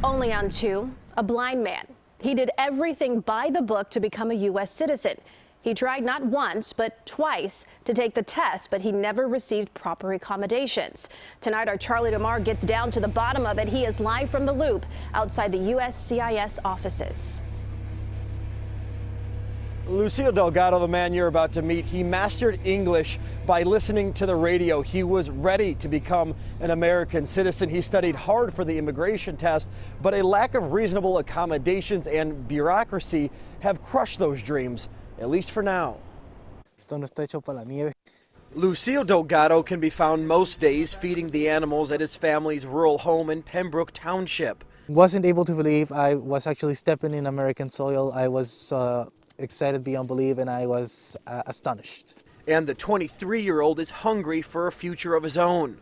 Only on two, a blind man. He did everything by the book to become a U.S. citizen. He tried not once, but twice to take the test, but he never received proper accommodations. Tonight, our Charlie DeMar gets down to the bottom of it. He is live from the Loop outside the USCIS offices. Lucio Delgado, the man you're about to meet, he mastered English by listening to the radio. He was ready to become an American citizen. He studied hard for the immigration test, but a lack of reasonable accommodations and bureaucracy have crushed those dreams, at least for now. Esto no está hecho para la nieve. Lucio Delgado can be found most days feeding the animals at his family's rural home in Pembroke Township. Wasn't able to believe I was actually stepping in American soil. I was excited beyond belief, and I was astonished. And the 23-year-old is hungry for a future of his own.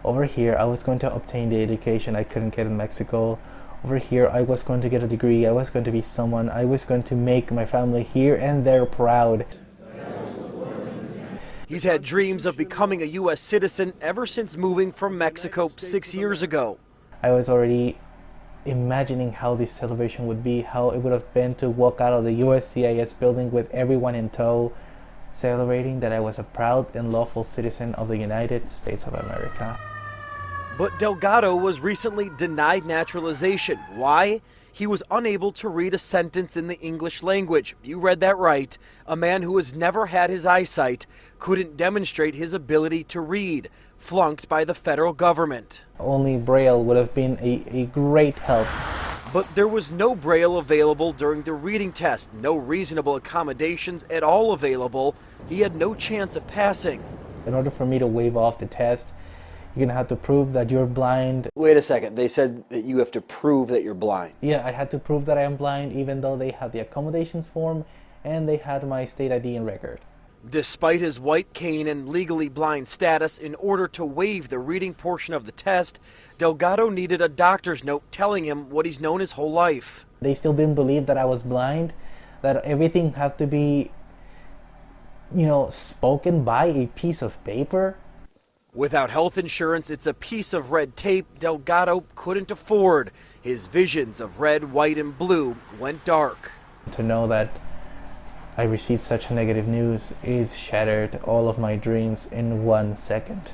Over here, I was going to obtain the education I couldn't get in Mexico. Over here, I was going to get a degree. I was going to be someone. I was going to make my family here and there proud. He's had dreams of becoming a U.S. citizen ever since moving from Mexico 6 years ago. I was already imagining how this celebration would be, how it would have been to walk out of the USCIS building with everyone in tow, celebrating that I was a proud and lawful citizen of the United States of America. But Delgado was recently denied naturalization. Why? He was unable to read a sentence in the English language. You read that right. A man who has never had his eyesight couldn't demonstrate his ability to read, flunked by the federal government. Only Braille would have been a great help. But there was no Braille available during the reading test, no reasonable accommodations at all available. He had no chance of passing. In order for me to waive off the test, you're gonna have to prove that you're blind. Wait a second, they said that you have to prove that you're blind. Yeah, I had to prove that I am blind, even though they had the accommodations form and they had my state ID and record. Despite his white cane and legally blind status, in order to waive the reading portion of the test, Delgado needed a doctor's note telling him what he's known his whole life. They still didn't believe that I was blind, that everything had to be, spoken by a piece of paper. Without health insurance, it's a piece of red tape Delgado couldn't afford. His visions of red, white, and blue went dark. To know that I received such negative news, it shattered all of my dreams in 1 second.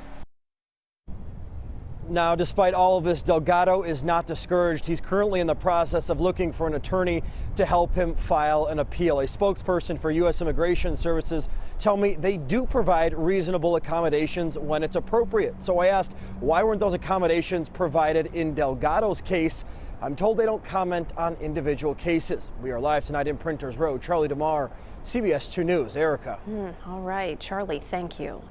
Now, despite all of this, Delgado is not discouraged. He's currently in the process of looking for an attorney to help him file an appeal. A spokesperson for U.S. Immigration Services tell me they do provide reasonable accommodations when it's appropriate. So I asked, why weren't those accommodations provided in Delgado's case? I'm told they don't comment on individual cases. We are live tonight in Printers Row. Charlie DeMar, CBS 2 News. Erica. All right, Charlie, thank you.